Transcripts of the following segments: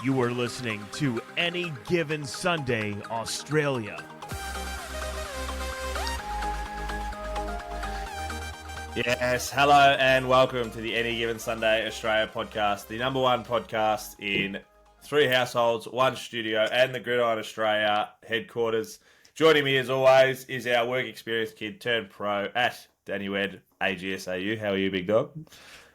You are listening to Any Given Sunday Australia. Yes, hello and welcome to the Any Given Sunday Australia podcast, the number one podcast in 3 households, 1 studio, and the Gridiron Australia headquarters. Joining me as always is our work experience kid turned pro at Danwah and AGSAU. How are you, big dog?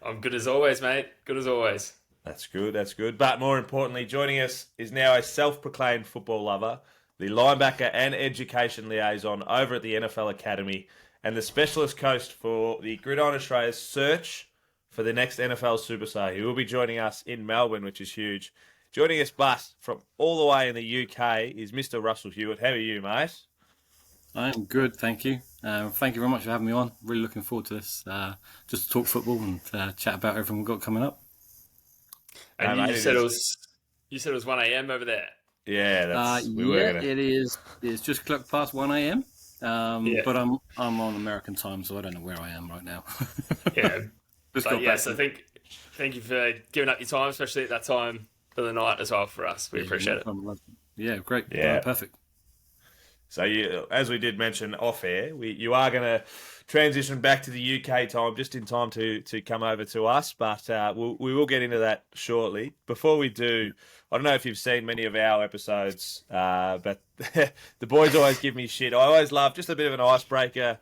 I'm good as always, mate. Good as always. That's good. But more importantly, joining us is now a self-proclaimed football lover, the linebacker and education liaison over at the NFL Academy, and the specialist coach for the Gridiron Australia's search for the next NFL superstar. He will be joining us in Melbourne, which is huge. Joining us, but from all the way in the UK, is Mr. Russell Hewitt. How are you, mate? I'm good, thank you. Thank you very much for having me on. Really looking forward to this. Just to talk football and chat about everything we've got coming up. And you said it was 1 a.m. over there. Yeah, it is. It's just clocked past 1 a.m. But I'm on American time, so I don't know where I am right now. Yeah, so thank you for giving up your time, especially at that time of the night as well for us. We appreciate it. Yeah, great. Yeah, perfect. So as we did mention off air, you are going to transition back to the UK time just in time to come over to us, but we will get into that shortly. Before we do, I don't know if you've seen many of our episodes, but the boys always give me shit. I always love just a bit of an icebreaker.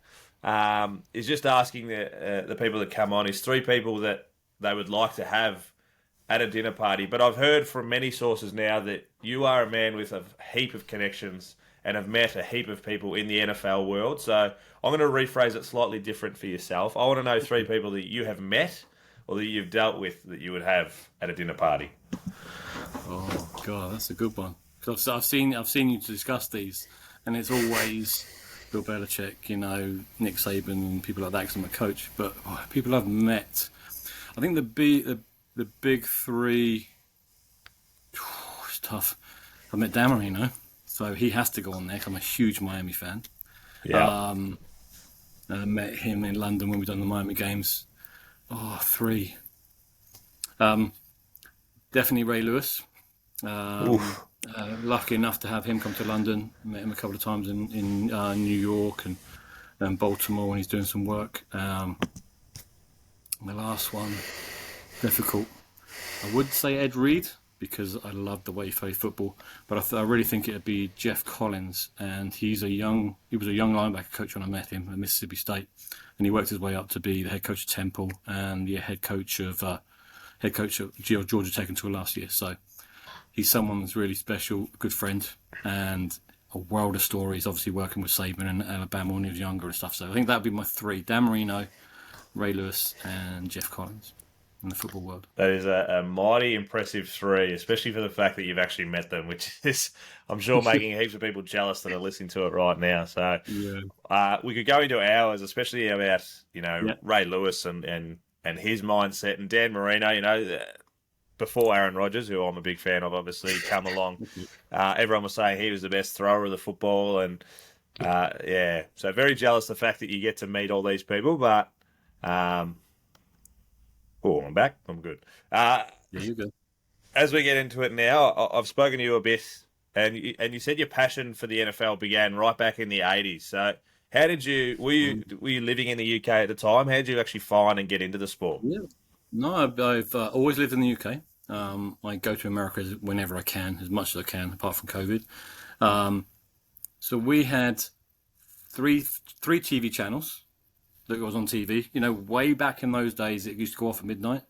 Is just asking the people that come on is 3 people that they would like to have at a dinner party. But I've heard from many sources now that you are a man with a heap of connections and have met a heap of people in the NFL world. So I'm going to rephrase it slightly different for yourself. I want to know 3 people that you have met or that you've dealt with that you would have at a dinner party. Oh God, that's a good one. Because I've seen you discuss these, and it's always Bill Belichick, Nick Saban, and people like that. Because I'm a coach, but people I've met, I think the big 3. It's tough. I've met Dan Marino. So he has to go on there. I'm a huge Miami fan. Yeah. I met him in London when we done the Miami games. 3. Definitely Ray Lewis. Lucky enough to have him come to London. Met him a couple of times in New York and Baltimore when he's doing some work. The last one, difficult. I would say Ed Reed, because I love the way he played football, but I really think it'd be Jeff Collins, and he was a young linebacker coach when I met him at Mississippi State, and he worked his way up to be the head coach of Temple and the head coach of Georgia Tech until last year. So he's someone that's really special, a good friend, and a world of stories. Obviously working with Saban and Alabama when he was younger and stuff. So I think that'd be my 3: Dan Marino, Ray Lewis, and Jeff Collins. In the football world. That is a mighty impressive 3, especially for the fact that you've actually met them, which is, I'm sure, making heaps of people jealous that are listening to it right now. So we could go into hours, especially about, Ray Lewis and his mindset, and Dan Marino, before Aaron Rodgers, who I'm a big fan of, obviously, come along. Everyone was saying he was the best thrower of the football, and so very jealous the fact that you get to meet all these people, but I'm back. I'm good. You're good. As we get into it now, I've spoken to you a bit, and you said your passion for the NFL began right back in the 80s. So how did you, were you living in the UK at the time? How did you actually find and get into the sport? Yeah. No, I've always lived in the UK. I go to America whenever I can, as much as I can, apart from COVID. So we had three TV channels that was on TV. Way back in those days, it used to go off at midnight.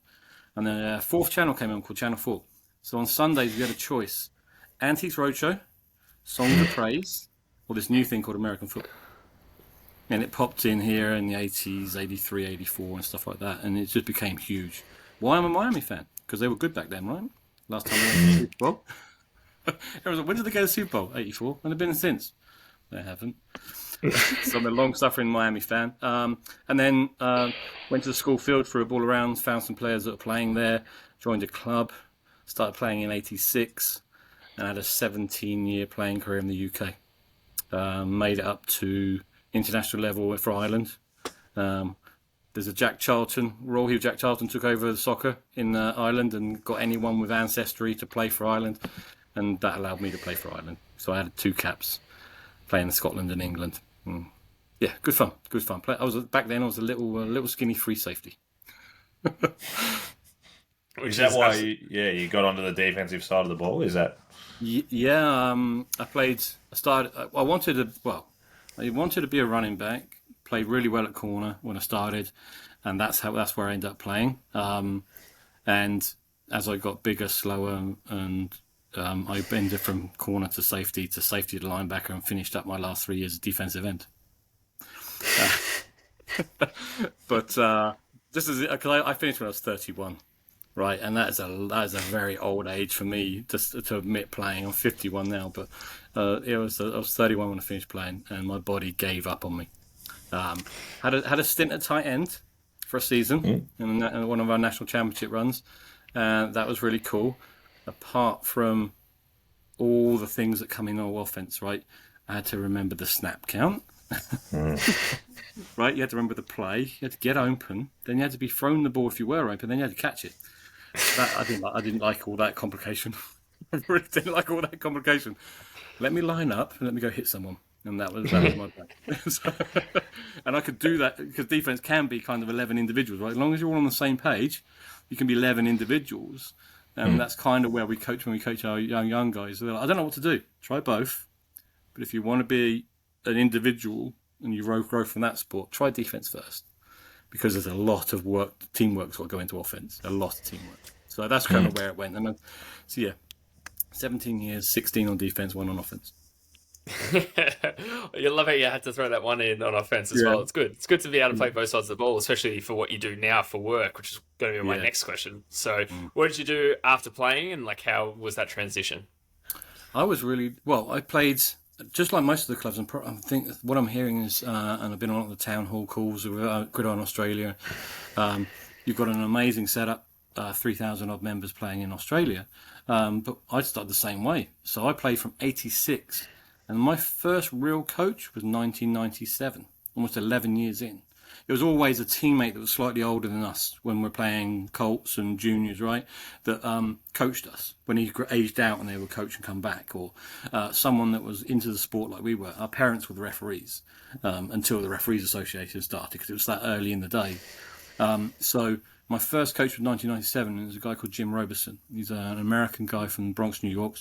And then a 4th channel came on called Channel 4. So on Sundays, you had a choice. Antiques Roadshow, Songs of Praise, or this new thing called American Football. And it popped in here in the 80s, 83, 84 and stuff like that. And it just became huge. Why I'm a Miami fan? Because they were good back then, right? Last time they went to the Super Bowl. Everyone's like, when did they go to the Super Bowl? 84. And they've been since. They haven't. So I'm a long-suffering Miami fan. And then went to the school field for a ball around, found some players that were playing there, joined a club, started playing in 86, and had a 17-year playing career in the UK. Made it up to international level for Ireland. There's a Royal Hewitt Jack Charlton took over the soccer in Ireland and got anyone with ancestry to play for Ireland, and that allowed me to play for Ireland. So I had 2 caps, playing in Scotland and England. Yeah, good fun. Back then I was a little skinny free safety. Is that why you got onto the defensive side of the ball? Is that? Yeah, I wanted to be a running back. Played really well at corner when I started, and that's where I ended up playing. And as I got bigger, slower, and I ended from corner to safety to linebacker, and finished up my last 3 years as defensive end. But this is because I finished when I was 31. Right, and that is a very old age for me to admit playing. I'm 51 now, but I was 31 when I finished playing, and my body gave up on me. Had a stint at tight end for a season in one of our national championship runs, and that was really cool. Apart from all the things that come in our offense, right? I had to remember the snap count. Right, you had to remember the play. You had to get open. Then you had to be thrown the ball if you were open. Then you had to catch it. I didn't like all that complication. I really didn't like all that complication. Let me line up and let me go hit someone, and that was my plan. And I could do that because defense can be kind of 11 individuals, right? As long as you're all on the same page, you can be 11 individuals, and that's kind of where we coach when we coach our young guys. They're like, I don't know what to do. Try both, but if you want to be an individual and you grow from that sport, try defense first. Because there's a lot of work, teamwork's got to go into offense, a lot of teamwork. So that's kind of where it went. And so yeah, 17 years, 16 on defense, 1 on offense. You love how you had to throw that one in on offense as well. It's good. It's good to be able to play both sides of the ball, especially for what you do now for work, which is going to be my next question. So what did you do after playing, and how was that transition? I played just like most of the clubs, and I think what I'm hearing is, and I've been on all the town hall calls with Gridiron Australia, you've got an amazing setup, 3,000 odd members playing in Australia, but I started the same way. So I played from 86, and my first real coach was 1997, almost 11 years in. It was always a teammate that was slightly older than us when we're playing Colts and juniors, right? That coached us when he aged out and they would coach and come back, or someone that was into the sport like we were. Our parents were the referees until the Referees Association started, because it was that early in the day. So my first coach was 1997, and it was a guy called Jim Roberson. He's an American guy from Bronx, New York.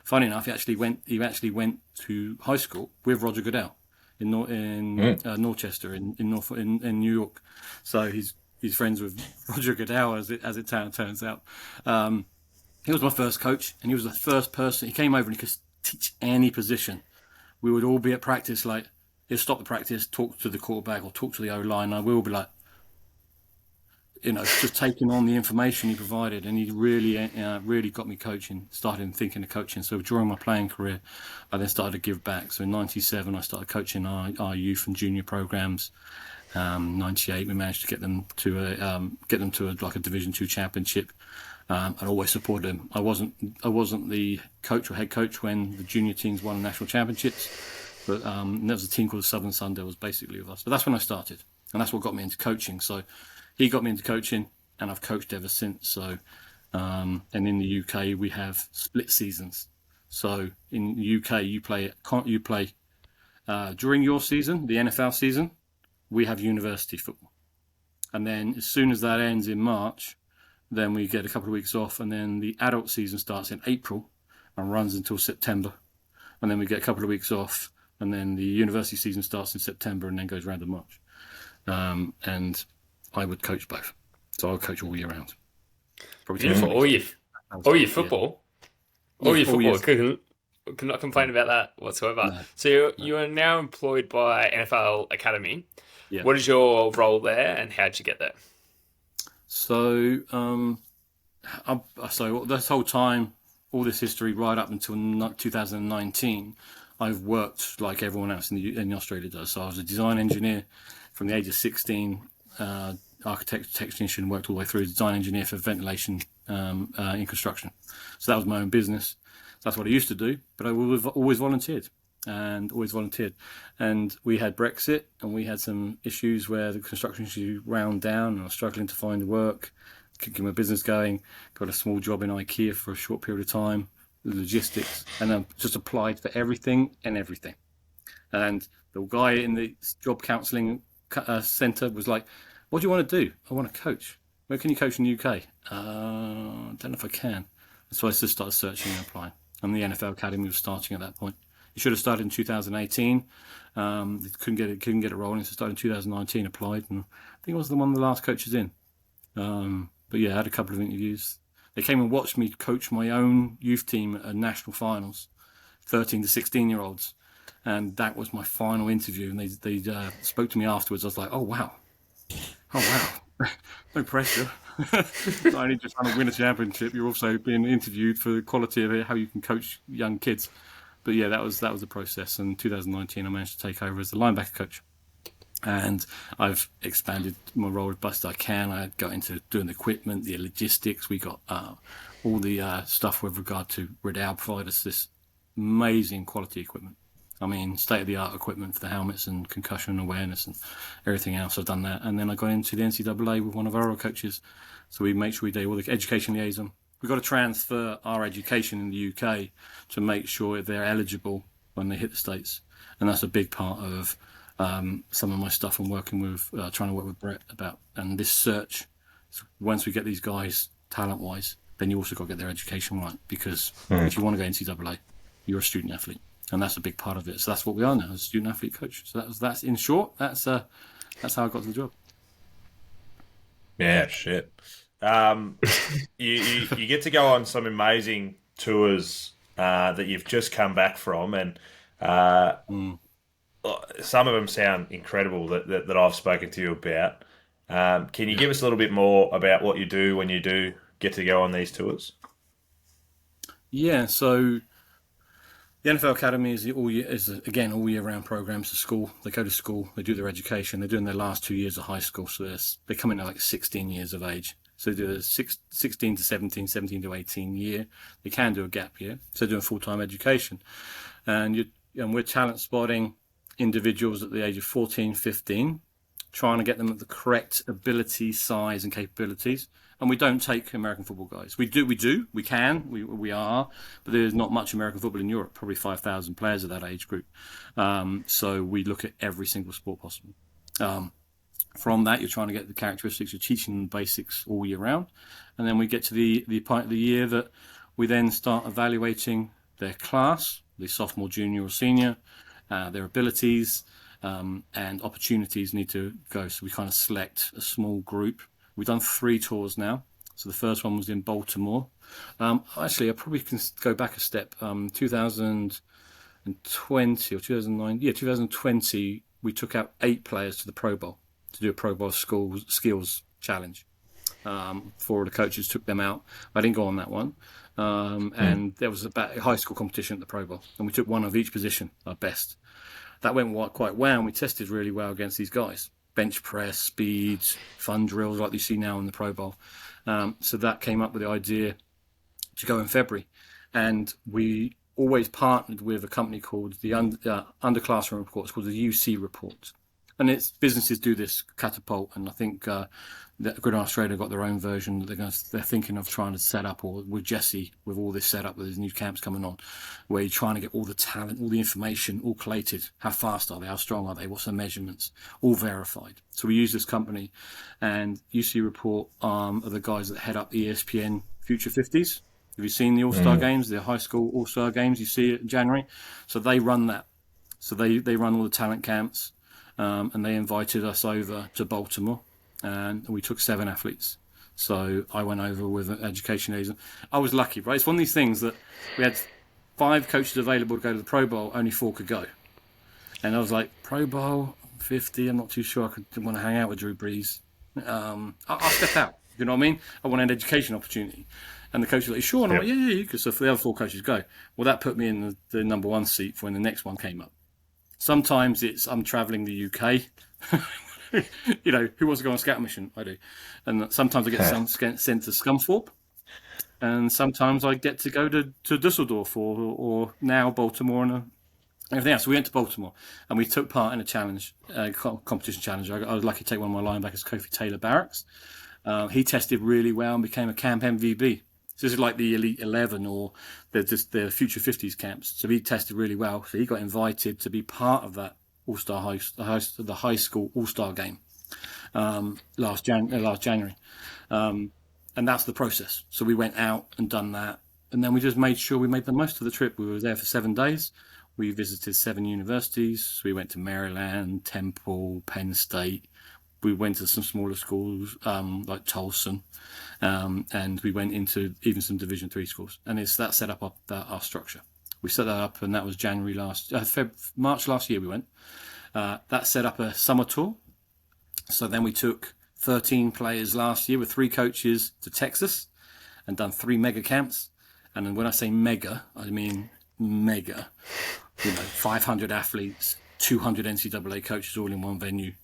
Funny enough, he actually went to high school with Roger Goodell in Dorchester in New York. So he's friends with Roger Goodell, as it turns out. He was my first coach, and he was the first person. He came over and he could teach any position. We would all be at practice, like he'd stop the practice, talk to the quarterback or talk to the O-line, and we would all be like, just taking on the information he provided. And he really got me coaching, started thinking of coaching. So during my playing career, I then started to give back. So in 97, I started coaching our youth and junior programs. 98, we managed to get them to a Division 2 championship. I always supported them. I wasn't the coach or head coach when the junior teams won national championships, but there was a team called the Southern Sun that was basically with us. But that's when I started, and that's what got me into coaching. So he got me into coaching, and I've coached ever since. So, and in the UK we have split seasons. So in the UK you play during your season, the NFL season, we have university football, and then as soon as that ends in March, then we get a couple of weeks off, and then the adult season starts in April and runs until September, and then we get a couple of weeks off, and then the university season starts in September and then goes round to March. And I would coach both, so I would coach all year round. Beautiful. All your football. Yeah. All your football. Could not complain about that whatsoever. No. So you are now employed by NFL Academy. Yeah. What is your role there, and how did you get there? So, so this whole time, all this history, right up until 2019, I've worked like everyone else in Australia does. So I was a design engineer from the age of 16. Architect, technician, worked all the way through, design engineer for ventilation in construction. So that was my own business. That's what I used to do, but I always volunteered. and always volunteered. And we had Brexit, and we had some issues where the construction industry wound down, and I was struggling to find work, keeping my business going. Got a small job in IKEA for a short period of time, logistics, and I just applied for everything and everything. And the guy in the job counselling centre was like, "What do you want to do?" "I want to coach." "Where can you coach in the UK?" I don't know if I can. So I just started searching and applying. And the NFL Academy was starting at that point. It should have started in 2018. Couldn't get it rolling. So started in 2019, applied, and I think I was one of the last coaches in. But yeah, I had a couple of interviews. They came and watched me coach my own youth team at national finals, 13 to 16-year-olds. And that was my final interview. And they spoke to me afterwards. I was like, oh, wow. No pressure. Not only just trying to win a championship, you're also being interviewed for the quality of it, how you can coach young kids. But yeah, that was the process. And in 2019, I managed to take over as the linebacker coach. And I've expanded my role as best I can. I got into doing the equipment, the logistics. We got all the stuff with regard to Riddell provide us this amazing quality equipment. I mean, state-of-the-art equipment for the helmets and concussion awareness and everything else. I've done that. And then I got into the NCAA with one of our other coaches. So we make sure we do all the education liaison. We've got to transfer our education in the UK to make sure they're eligible when they hit the States. And that's a big part of some of my stuff I'm working with, trying to work with Brett about. And this search, once we get these guys talent-wise, then you also got to get their education right. Because if you want to go NCAA, you're a student athlete. And that's a big part of it. So that's what we are now, as a student athlete coach. So that's in short. That's how I got to the job. Yeah, shit. You get to go on some amazing tours that you've just come back from, and some of them sound incredible that I've spoken to you about. Can you give us a little bit more about what you do when you do get to go on these tours? Yeah, so the NFL Academy is all year round programs to school. They go to school, they do their education, they're doing their last 2 years of high school, so they come in at like 16 years of age. So they do a 16 to 17, 17 to 18 year. They can do a gap year, so they're doing full-time education. And we're talent spotting individuals at the age of 14, 15, trying to get them at the correct ability, size and capabilities. And we don't take American football guys. We are, but there's not much American football in Europe, probably 5,000 players of that age group. So we look at every single sport possible. From that, you're trying to get the characteristics, you're teaching them basics all year round. And then we get to the point of the year that we then start evaluating their class, the sophomore, junior or senior, their abilities and opportunities need to go. So we kind of select a small group. We've done 3 tours now. So the first one was in Baltimore. Actually, I probably can go back a step. 2020 or 2009, 2020, we took out 8 players to the Pro Bowl to do a Pro Bowl skills challenge. 4 of the coaches took them out. I didn't go on that one. And there was a high school competition at the Pro Bowl, and we took 1 of each position, our best. That went quite well, and we tested really well against these guys. Bench press, speeds, fun drills like you see now in the Pro Bowl. So that came up with the idea to go in February. And we always partnered with a company called the Underclassroom Report. It's called the UC Report. And it's businesses do this catapult, and I think that Gridiron Australia got their own version that they're thinking of trying to set up, or with Jesse, with all this set up with his new camps coming on, where you're trying to get all the talent, all the information, all collated. How fast are they? How strong are they? What's their measurements? All verified. So we use this company, and UC Report are the guys that head up ESPN Future 50s. Have you seen the All-Star games, the high school All-Star games? You see it in January. So they run that. So they run all the talent camps. And they invited us over to Baltimore, and we took 7 athletes. So I went over with an education liaison. I was lucky, right? It's one of these things that we had 5 coaches available to go to the Pro Bowl, only 4 could go. And I was like, Pro Bowl, 50, I'm not too sure I want to hang out with Drew Brees. I'll step out, you know what I mean? I want an education opportunity. And the coach was like, sure? And I'm like, yeah, you could. So for the other 4 coaches go. Well, that put me in the number 1 seat for when the next one came up. Sometimes I'm travelling the UK. You know, who wants to go on a scout mission? I do. And sometimes I get sent to Scunthorpe. And sometimes I get to go to Dusseldorf or now Baltimore everything else. So we went to Baltimore and we took part in a challenge, competition challenge. I was lucky to take one of my linebackers, Kofi Taylor Barracks. He tested really well and became a camp MVP. So this is like the Elite 11 or the Future 50s camps. So he tested really well. So he got invited to be part of that All-Star the high school All-Star game last January. And that's the process. So we went out and done that. And then we just made sure we made the most of the trip. We were there for 7 days. We visited 7 universities. We went to Maryland, Temple, Penn State. We went to some smaller schools like Tolson, and we went into even some Division 3 schools. And it's that set up our structure. We set that up, and that was March last year we went. That set up a summer tour. So then we took 13 players last year with 3 coaches to Texas and done 3 mega camps. And when I say mega, I mean mega. 500 athletes, 200 NCAA coaches all in one venue.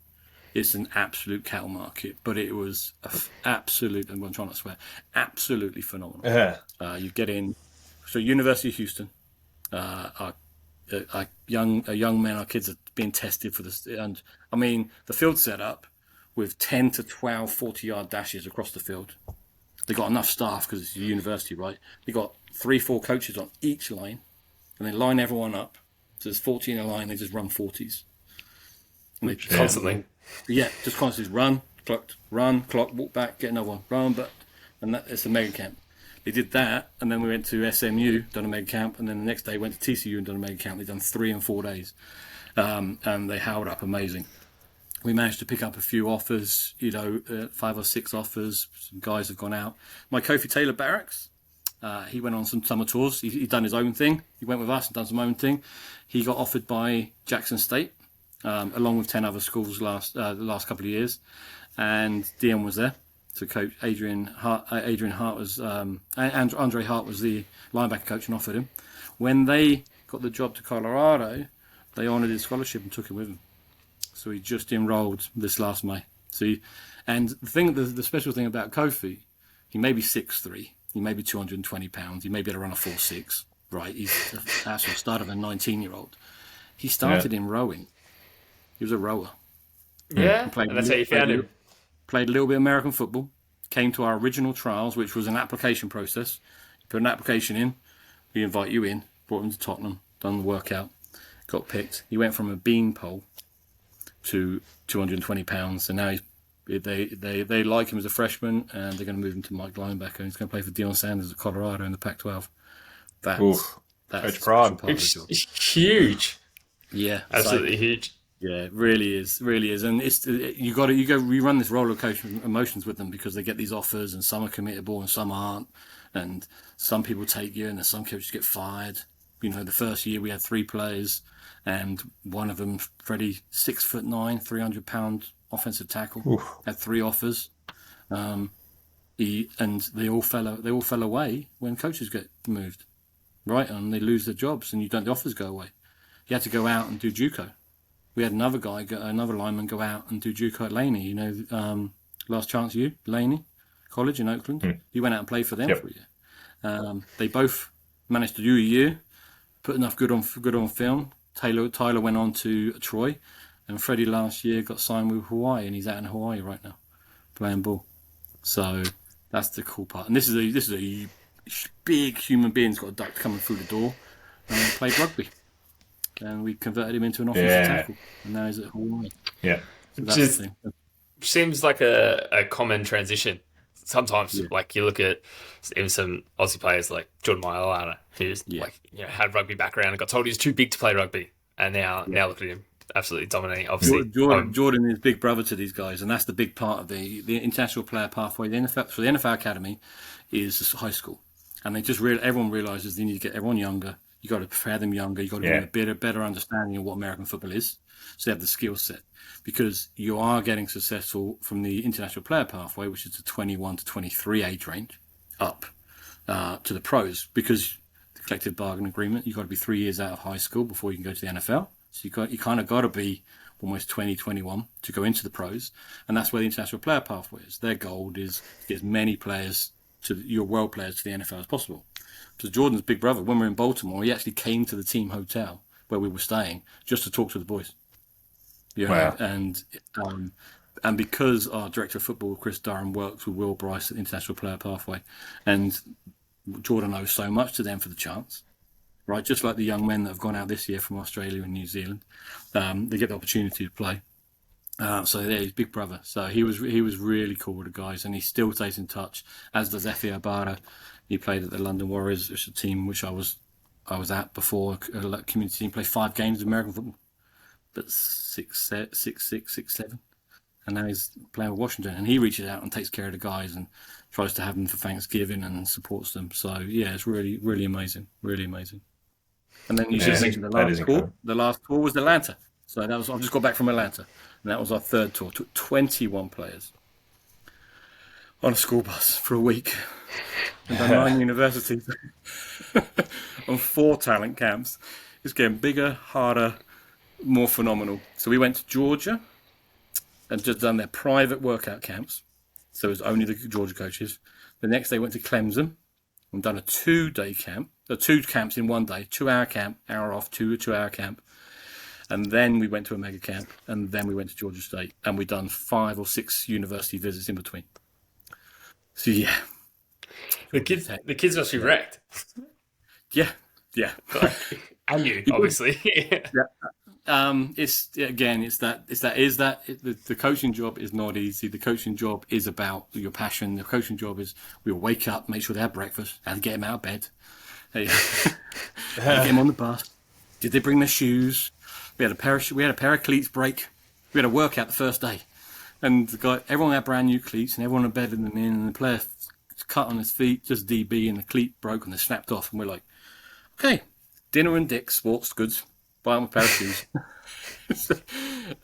It's an absolute cattle market, but it was absolute, and I'm trying not to swear, absolutely phenomenal. You get in, so University of Houston, our young men, our kids are being tested for this. And I mean, the field set up with 10 to 12 40-yard dashes across the field. They got enough staff because it's a university, right? They got 3-4 coaches on each line, and they line everyone up. So there's 40 in a line, they just run 40s. And they Constantly. Yeah, just constantly run, clock, walk back, get another one, run, and it's a mega camp. They did that, and then we went to SMU, done a mega camp, and then the next day went to TCU and done a mega camp. They've done 3 and 4 days, and they held up amazing. We managed to pick up a few offers, 5 or 6 offers. Some guys have gone out. My Kofi Taylor Barracks, he went on some summer tours. He'd done his own thing. He went with us and done some own thing. He got offered by Jackson State, along with 10 other schools the last couple of years, and Dion was there. So coach Adrian Hart was, and Andre Hart was the linebacker coach and offered him. When they got the job to Colorado, they honoured his scholarship and took him with them. So he just enrolled this last May. And the special thing about Kofi, he may be 6'3", he may be 220 pounds, he may be able to run a 4.6, right? He's the actual start of a 19-year-old. He started in rowing. He was a rower. Yeah, and that's how you found him. Played a little bit of American football. Came to our original trials, which was an application process. You put an application in, we invite you in. Brought him to Tottenham, done the workout, got picked. He went from a beanpole to 220 pounds, and now they like him as a freshman, and they're going to move him to Mike linebacker, and he's going to play for Deion Sanders at Colorado in the Pac-12. That's prime. It's huge. Yeah, absolutely huge. Yeah, it really is, and you run this roller coaster of emotions with them because they get these offers, and some are committable and some aren't, and some people take you, and then some coaches get fired. The first year we had 3 players, and one of them, Freddie, 6'9", 300-pound offensive tackle, had 3 offers. And they all fell away when coaches get moved, right? And they lose their jobs, and the offers go away. He had to go out and do JUCO. We had another lineman go out and do JUCO at Laney. Last Chance U, Laney College in Oakland. He went out and played for them for a year. They both managed to do a year, put enough good on film. Tyler went on to Troy, and Freddie last year got signed with Hawaii, and he's out in Hawaii right now playing ball. So that's the cool part. And this is a big human being's got a duck coming through the door and played rugby. And we converted him into an offensive tackle, and now he's at Hawaii. Yeah, so that's the thing. Seems like a common transition. Sometimes, like you look at even some Aussie players like Jordan Mailata, who's had rugby background and got told he's too big to play rugby, and now look at him absolutely dominating. Obviously, Jordan is big brother to these guys, and that's the big part of the international player pathway. The NFL Academy is high school, and everyone realizes they need to get everyone younger. You got to prepare them younger. You got to give them a better understanding of what American football is, so they have the skill set. Because you are getting successful from the international player pathway, which is the 21 to 23 age range, up to the pros. Because the collective bargaining agreement, you've got to be 3 years out of high school before you can go to the NFL. So you kind of got to be almost 20, 21 to go into the pros, and that's where the international player pathway is. Their goal is to get as many players your world players to the NFL as possible. So Jordan's big brother, when we were in Baltimore, he actually came to the team hotel where we were staying just to talk to the boys. Wow. And because our director of football, Chris Durham, works with Will Bryce at International Player Pathway, and Jordan owes so much to them for the chance, right? Just like the young men that have gone out this year from Australia and New Zealand, they get the opportunity to play. So yeah, he's big brother. So he was really cool with the guys, and he still stays in touch. As does Efe Abara. He played at the London Warriors, which is a team which I was at before, a community team. Played 5 games of American football, but 6, 7, and now he's playing with Washington. And he reaches out and takes care of the guys and tries to have them for Thanksgiving and supports them. So yeah, it's really, really amazing, really amazing. And then you should mention the last tour. The last tour was Atlanta. So that was, I've just got back from Atlanta, and that was our 3rd tour. Took 21 players on a school bus for a week, and done 9 universities on 4 talent camps. It's getting bigger, harder, more phenomenal. So we went to Georgia and just done their private workout camps. So it was only the Georgia coaches. The next day went to Clemson and done a 2-day camp. 2 camps in one day, 2-hour camp, hour off, 2-hour camp. And then we went to a mega camp, and then we went to Georgia State, and we done 5 or 6 university visits in between. So yeah, the kids must be wrecked. Yeah. And you, obviously. Yeah. The coaching job is not easy. The coaching job is about your passion. The coaching job is we'll wake up, make sure they have breakfast, how to get them out of bed, how to get them on the bus. Did they bring their shoes? We had a pair of cleats break. We had a workout the first day, and everyone had brand new cleats, and everyone had bedded them in, and the player cut on his feet, just DB, and the cleat broke and they snapped off, and we're like, okay, dinner and Dick's Sports Goods, buy them a pair of shoes.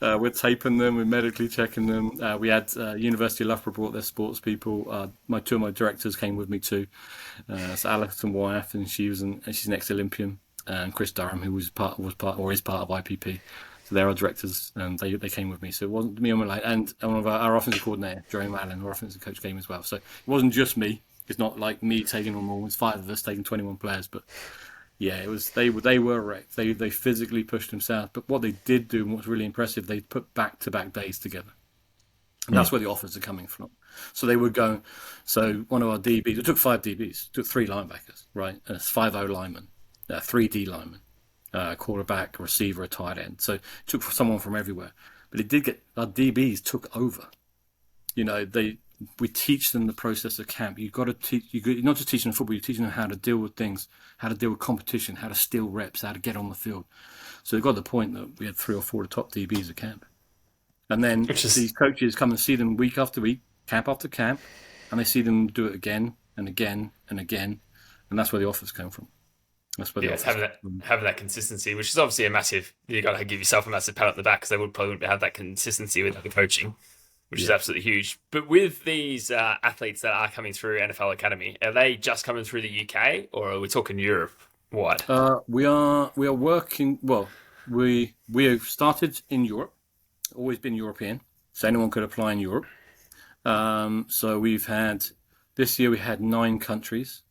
We're taping them, we're medically checking them. We had University of Loughborough brought their sports people. 2 of my directors came with me too. So Alison Wyeth, and she's an ex-Olympian, and Chris Durham, who is part of IPP. So they're our directors, and they came with me. So it wasn't me on my line, and one of our offensive coordinator, Jerry Mallon, our offensive coach, came as well. So it wasn't just me. It's not like me taking on all. It's 5 of us taking 21 players, but yeah, it was they were wrecked. They physically pushed themselves. But what they did do, and what's really impressive, they put back-to-back days together. And that's where the offers are coming from. So they would go. So one of our DBs, it took 5 DBs, it took 3 linebackers, right, and it's 5 O-linemen, 3 D linemen, quarterback, a receiver, a tight end. So it took someone from everywhere. But it did get, our DBs took over. You know, we teach them the process of camp. You've got to teach, you're not just teaching them football, you're teaching them how to deal with things, how to deal with competition, how to steal reps, how to get on the field. So it got to the point that we had 3 or 4 of the top DBs at camp. And then these coaches come and see them week after week, camp after camp, and they see them do it again and again and again. And that's where the offers come from. That's where it's having that consistency, which is obviously a massive, you got to give yourself a massive pat on the back, because they probably wouldn't have that consistency without the coaching, which is absolutely huge. But with these athletes that are coming through NFL Academy, are they just coming through the UK, or are we talking Europe wide? We are working, well, we have started in Europe, always been European, so anyone could apply in Europe. So this year we had 9 countries,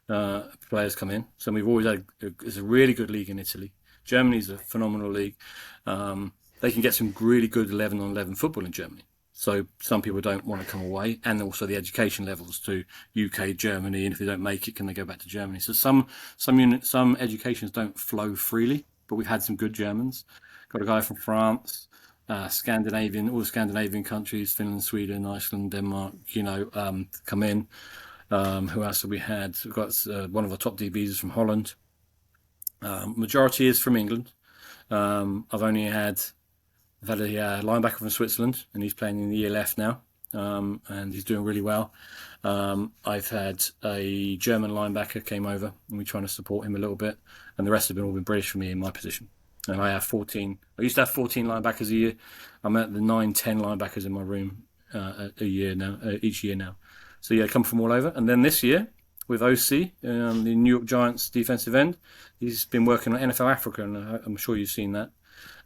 players come in. So we've always had, it's a really good league in Italy. Germany's a phenomenal league. They can get some really good 11-on-11 football in Germany. So some people don't want to come away, and also the education levels to UK, Germany, and if they don't make it, can they go back to Germany? So some educations don't flow freely, but we've had some good Germans. Got a guy from France, Scandinavian, all the Scandinavian countries, Finland, Sweden, Iceland, Denmark, come in. Who else have we had? We've got one of our top DBs is from Holland. Majority is from England. I've had a linebacker from Switzerland, and he's playing in the ELF now, and he's doing really well. I've had a German linebacker came over, and we're trying to support him a little bit, and the rest have all been British for me in my position. And I have 14. I used to have 14 linebackers a year. I'm at the 9-10 linebackers in my room each year now. So yeah, come from all over. And then this year, with OC, the New York Giants defensive end, he's been working on NFL Africa, and I'm sure you've seen that.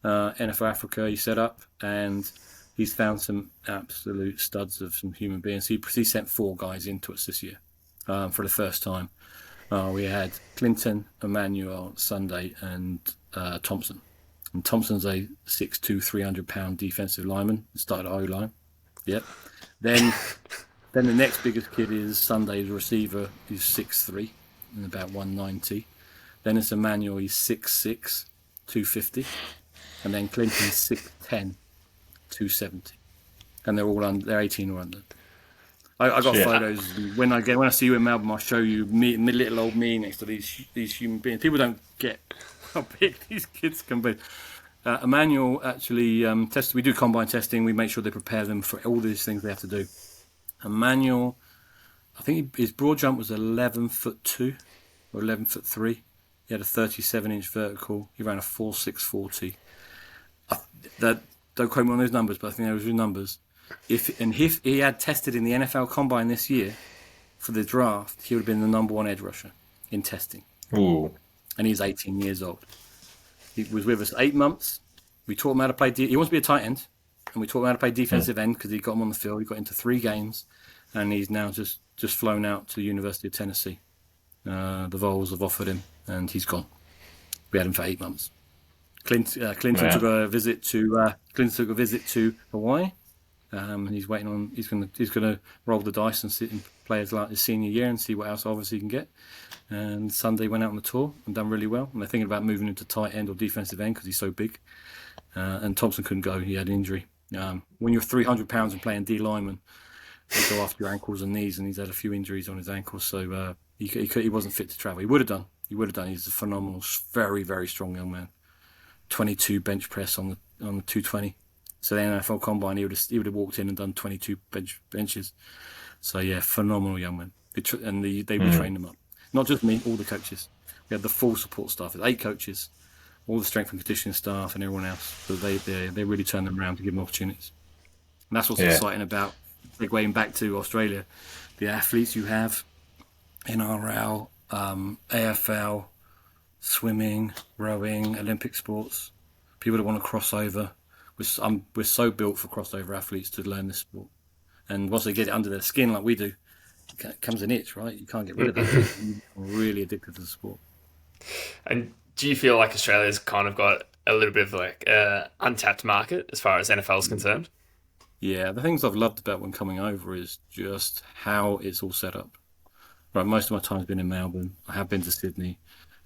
NFL Africa he set up, and he's found some absolute studs of some human beings. He sent 4 guys into us this year for the first time, We had Clinton, Emmanuel, Sunday, and Thompson. And Thompson's a 6'2", 300-pound defensive lineman. Started at O-line. Yep. Then the next biggest kid is Sunday's receiver, who's 6'3", and about 190. Then it's Emmanuel, he's 6'6", 250. And then Clinton's 6'10", 270. And they're all under, they're 18 or under. I got photos. When I see you in Melbourne, I'll show you little old me next to these human beings. People don't get how big these kids can be. Emmanuel actually tested. We do combine testing. We make sure they prepare them for all these things they have to do. Emmanuel, I think his broad jump was 11'2" or 11'3". He had a 37-inch vertical. He ran a 4.640. Don't quote me on those numbers, but I think those were numbers. If he had tested in the NFL Combine this year for the draft, he would have been the number 1 edge rusher in testing. Ooh. And he's 18 years old. He was with us 8 months. We taught him how to play. He wants to be a tight end, and we taught him how to play defensive end because he got him on the field. He got into 3 games, and he's now just flown out to the University of Tennessee. The Vols have offered him, and he's gone. We had him for 8 months. Clinton took a visit to Hawaii. He's waiting on. He's gonna roll the dice and sit and play his senior year and see what else obviously he can get. And Sunday went out on the tour and done really well. And they're thinking about moving him to tight end or defensive end because he's so big. And Thompson couldn't go; he had an injury. When you're 300 pounds and playing D lineman, they go after your ankles and knees, and he's had a few injuries on his ankles, so he wasn't fit to travel. He would have done. He's a phenomenal, very very strong young man. 22 bench press on the 220. So the NFL Combine, he would have walked in and done 22 benches. So yeah, phenomenal young man. They would train them up. Not just me, all the coaches. We had the full support staff. There's 8 coaches, all the strength and conditioning staff, and everyone else. So they really turned them around to give them opportunities. And that's what's exciting about going back to Australia. The athletes you have, NRL, AFL, swimming, rowing, Olympic sports, people that want to cross over. We're so built for crossover athletes to learn this sport, and once they get it under their skin like we do, it comes an itch, right? You can't get rid of that. You're really addicted to the sport. And do you feel like Australia's kind of got a little bit of like untapped market as far as NFL is concerned? Yeah, the things I've loved about when coming over is just how it's all set up. Right, most of my time's been in Melbourne. I have been to Sydney,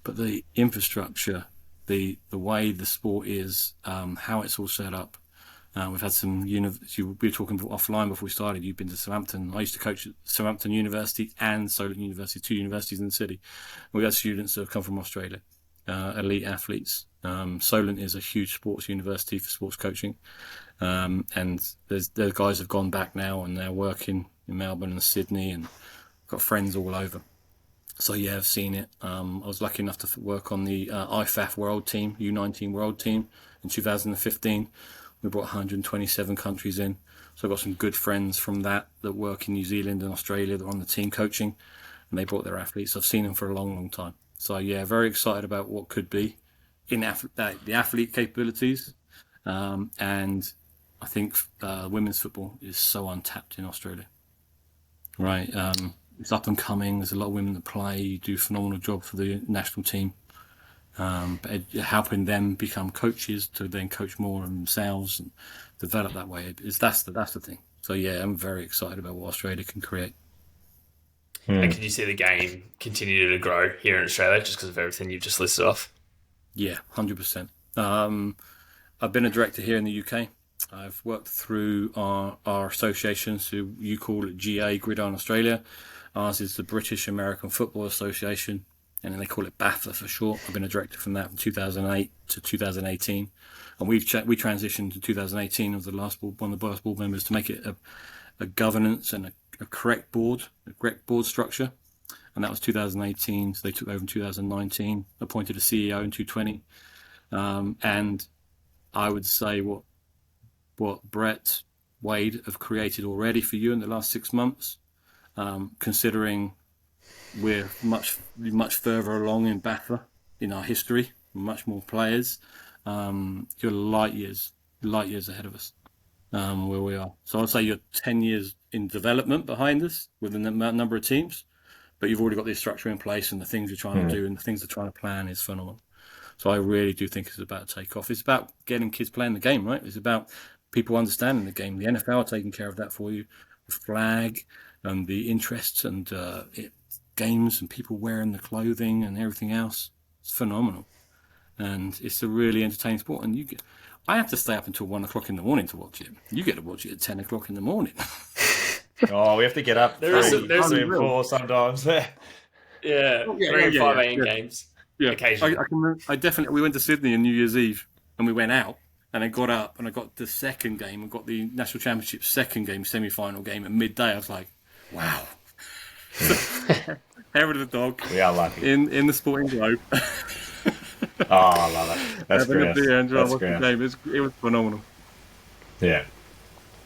but the infrastructure, the way the sport is, how it's all set up. We've had some we were talking offline before we started. You've been to Southampton. I used to coach at Southampton University and Solent University, 2 universities in the city. We've had students that have come from Australia, elite athletes. Solent is a huge sports university for sports coaching, and the guys have gone back now and they're working in Melbourne and Sydney, and got friends all over. So yeah, I've seen it. I was lucky enough to work on the IFAF World Team, U19 World Team in 2015. We brought 127 countries in. So I've got some good friends from that work in New Zealand and Australia that are on the team coaching, and they brought their athletes. I've seen them for a long, long time. So yeah, very excited about what could be in the athlete capabilities. And I think women's football is so untapped in Australia. Right. It's up and coming. There's a lot of women that play. You do a phenomenal job for the national team, but helping them become coaches to then coach more of themselves and develop that way. That's the thing. So yeah, I'm very excited about what Australia can create. And can you see the game continue to grow here in Australia just because of everything you've just listed off? Yeah, 100%. I've been a director here in the UK. I've worked through our association, so you call it GA, Gridiron Australia. Ours is the British American Football Association, and then they call it BAFA for short. I've been a director from that from 2008 to 2018. And we transitioned in 2018 as one of the last board members to make it a governance and a correct board structure. And that was 2018. So they took over in 2019, appointed a CEO in 2020. And I would say what Brett, Wade have created already for you in the last 6 months, considering we're much further along in BAFA in our history, much more players. You're light years ahead of us where we are. So I'd say you're 10 years in development behind us with a number of teams, but you've already got this structure in place, and the things you're trying to do and the things they're trying to plan is phenomenal. So I really do think it's about to take off. It's about getting kids playing the game, right? It's about people understanding the game. The NFL are taking care of that for you. The flag and the interests and games and people wearing the clothing and everything else. It's phenomenal. And it's a really entertaining sport. And I have to stay up until 1 o'clock in the morning to watch it. You get to watch it at 10 o'clock in the morning. Oh, we have to get up There's 3 and 4 sometimes. Yeah, 3 and 5 a.m. games. Yeah, occasionally. I can remember, we went to Sydney on New Year's Eve and we went out and I got up and I got the second game. I got the National Championship second game, semi-final game at midday. I was like, wow. Hair of the dog. We are lucky. In the Sporting Globe. Oh, I love it. That's great. It was phenomenal. Yeah.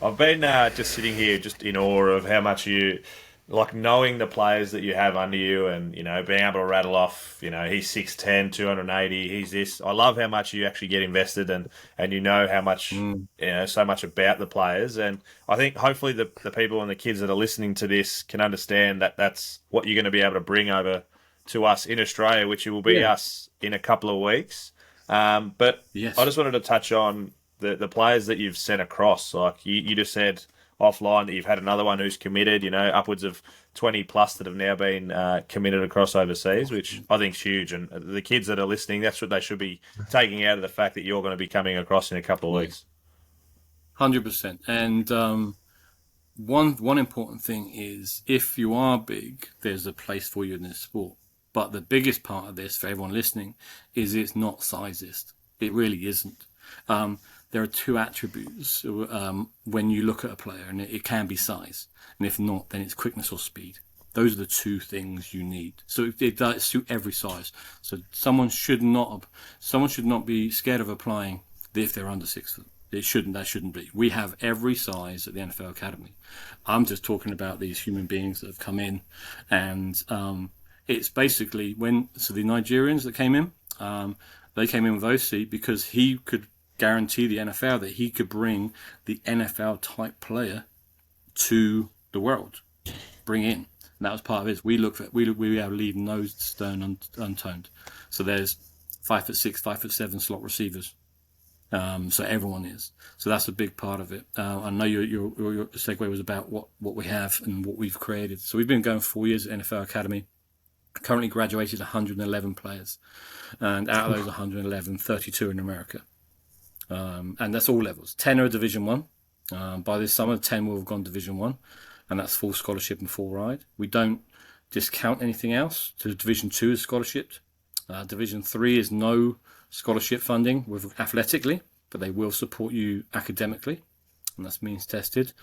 I've been just sitting here just in awe of how much you, like, knowing the players that you have under you and, you know, being able to rattle off, you know, he's 6'10", 280, he's this. I love how much you actually get invested and you know how much, you know, so much about the players. And I think hopefully the people and the kids that are listening to this can understand that that's what you're going to be able to bring over to us in Australia, which will be us in a couple of weeks. But yes. I just wanted to touch on the players that you've sent across. Like you just said offline that you've had another one who's committed, you know, upwards of 20 plus that have now been committed across overseas, which I think is huge. And the kids that are listening, that's what they should be taking out of the fact that you're going to be coming across in a couple of weeks. 100%. And one important thing is if you are big, there's a place for you in this sport. But the biggest part of this for everyone listening is it's not sizist. It really isn't. There are two attributes when you look at a player, and it can be size. And if not, then it's quickness or speed. Those are the two things you need. So it does suit every size. So someone should not be scared of applying if they're under 6 foot. That shouldn't be. We have every size at the NFL Academy. I'm just talking about these human beings that have come in, and it's basically the Nigerians that came in, they came in with OC because he could guarantee the NFL that he could bring the NFL type player to the world, bring in. And that was part of it. We have leave no stone unturned. So there's 5'6", 5'7" slot receivers. So everyone is. So that's a big part of it. I know your segue was about what we have and what we've created. So we've been going 4 years at NFL Academy. Currently graduated 111 players, and out of those 111, 32 in America. And that's all levels. 10 are Division 1. By this summer, 10 will have gone Division 1, and that's full scholarship and full ride. We don't discount anything else. So Division 2 is scholarship. Division 3 is no scholarship funding with athletically, but they will support you academically, and that's means tested.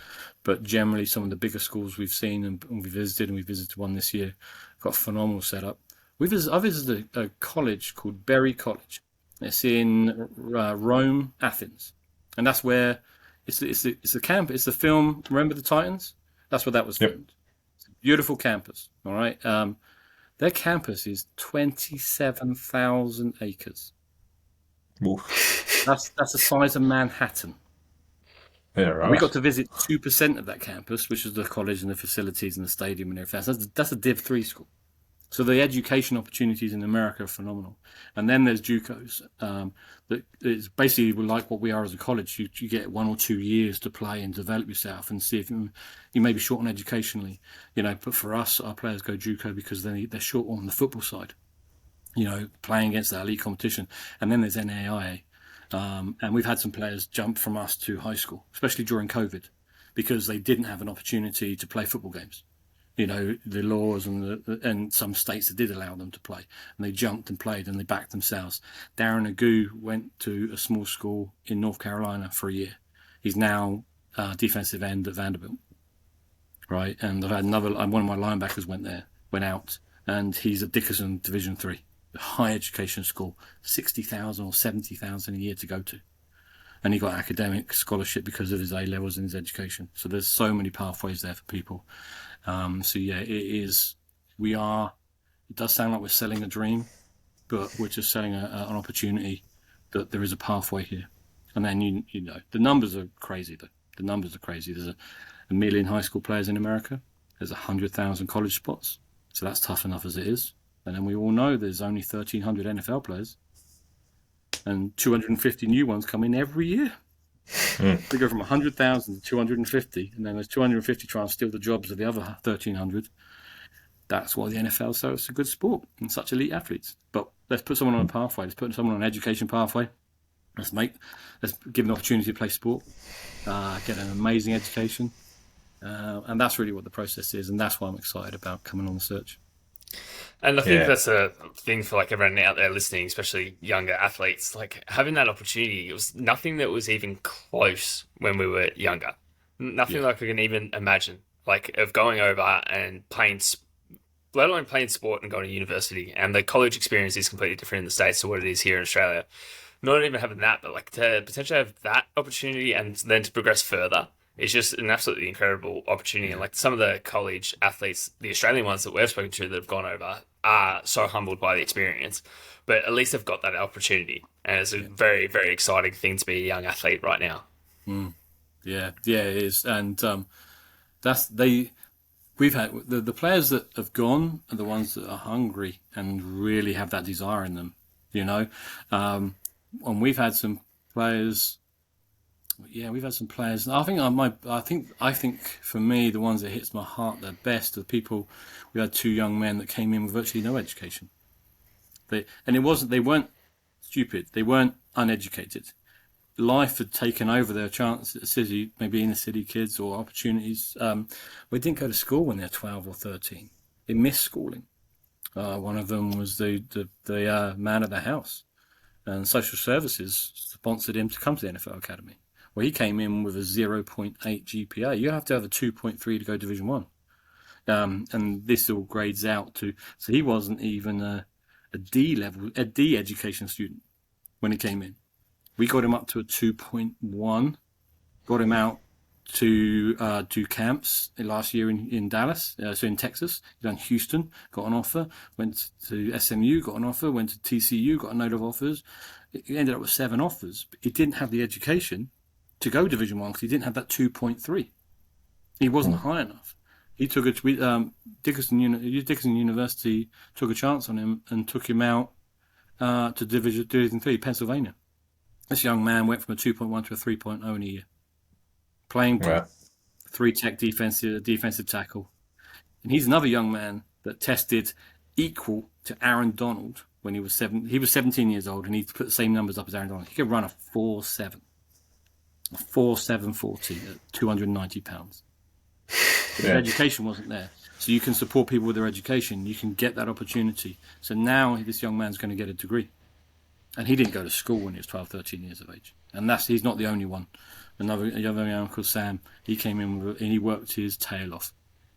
But generally, some of the bigger schools we've seen and we visited one this year, got a phenomenal setup. I visited a college called Berry College. It's in Rome, Athens, and that's where it's the camp. It's the film Remember the Titans. That's where that was filmed. It's a beautiful campus. All right, their campus is 27,000 acres. Oof. That's the size of Manhattan. Yeah, right. We got to visit 2% of that campus, which is the college and the facilities and the stadium and everything. So that's a Div 3 school. So the education opportunities in America are phenomenal. And then there's JUCOs. That it's basically like what we are as a college. You get 1 or 2 years to play and develop yourself and see if you may be short on educationally. You know, but for us, our players go JUCO because they're short on the football side. You know, playing against that elite competition. And then there's NAIA. And we've had some players jump from us to high school, especially during COVID, because they didn't have an opportunity to play football games. You know, the laws and some states that did allow them to play, and they jumped and played and they backed themselves. Darren Agu went to a small school in North Carolina for a year. He's now defensive end at Vanderbilt, right? And I've had one of my linebackers went out, and he's at Dickerson Division 3, a high education school, 60,000 or 70,000 a year to go to. And he got academic scholarship because of his A levels and his education. So there's so many pathways there for people. So yeah, it does sound like we're selling a dream, but we're just selling an opportunity that there is a pathway here. And then, you know, the numbers are crazy though. The numbers are crazy. There's a million high school players in America. There's 100,000 college spots. So that's tough enough as it is. And then we all know there's only 1,300 NFL players and 250 new ones come in every year. We go from 100,000 to 250, and then there's 250 trying to steal the jobs of the other 1,300. That's why the NFL is such a good sport and such elite athletes. But let's put someone on a pathway. Let's put someone on an education pathway. Let's give them an opportunity to play sport, get an amazing education. And that's really what the process is. And that's why I'm excited about coming on the search. And I think that's a thing for like everyone out there listening, especially younger athletes, like having that opportunity. It was nothing that was even close when we were younger. Nothing like I can even imagine, like of going over and playing, let alone playing sport and going to university. And the college experience is completely different in the States to what it is here in Australia. Not even having that, but like to potentially have that opportunity and then to progress further. It's just an absolutely incredible opportunity. And like some of the college athletes, the Australian ones that we've spoken to that have gone over, are so humbled by the experience. But at least they've got that opportunity. And it's a very, very exciting thing to be a young athlete right now. Yeah, it is. And we've had the players that have gone are the ones that are hungry and really have that desire in them, you know. And we've had some players. Yeah, we've had some players. I think for me, the ones that hits my heart the best are the people. We had two young men that came in with virtually no education. They weren't stupid. They weren't uneducated. Life had taken over their chance at the city, maybe inner city kids or opportunities. We didn't go to school when they're 12 or 13. They missed schooling. One of them was the man of the house, and social services sponsored him to come to the NFL Academy. Well, he came in with a 0.8 GPA. You have to have a 2.3 to go Division 1. And this all grades out to... So he wasn't even a D education student when he came in. We got him up to a 2.1, got him out to do camps last year in Dallas, so in Texas. He done Houston, got an offer, went to SMU, got an offer, went to TCU, got a note of offers. He ended up with 7 offers, but he didn't have the education to go Division 1 because he didn't have that 2.3. He wasn't high enough. He took Dickinson University took a chance on him and took him out to Division 3, Pennsylvania. This young man went from a 2.1 to a 3.0 in a year, playing 3-tech defensive tackle. And he's another young man that tested equal to Aaron Donald when he was 17 years old, and he put the same numbers up as Aaron Donald. He could run a 4.7. A 4.740 at 290 pounds. But the education wasn't there. So you can support people with their education. You can get that opportunity. So now this young man's going to get a degree. And he didn't go to school when he was 12, 13 years of age. And he's not the only one. Another young man called Sam, he came in and he worked his tail off,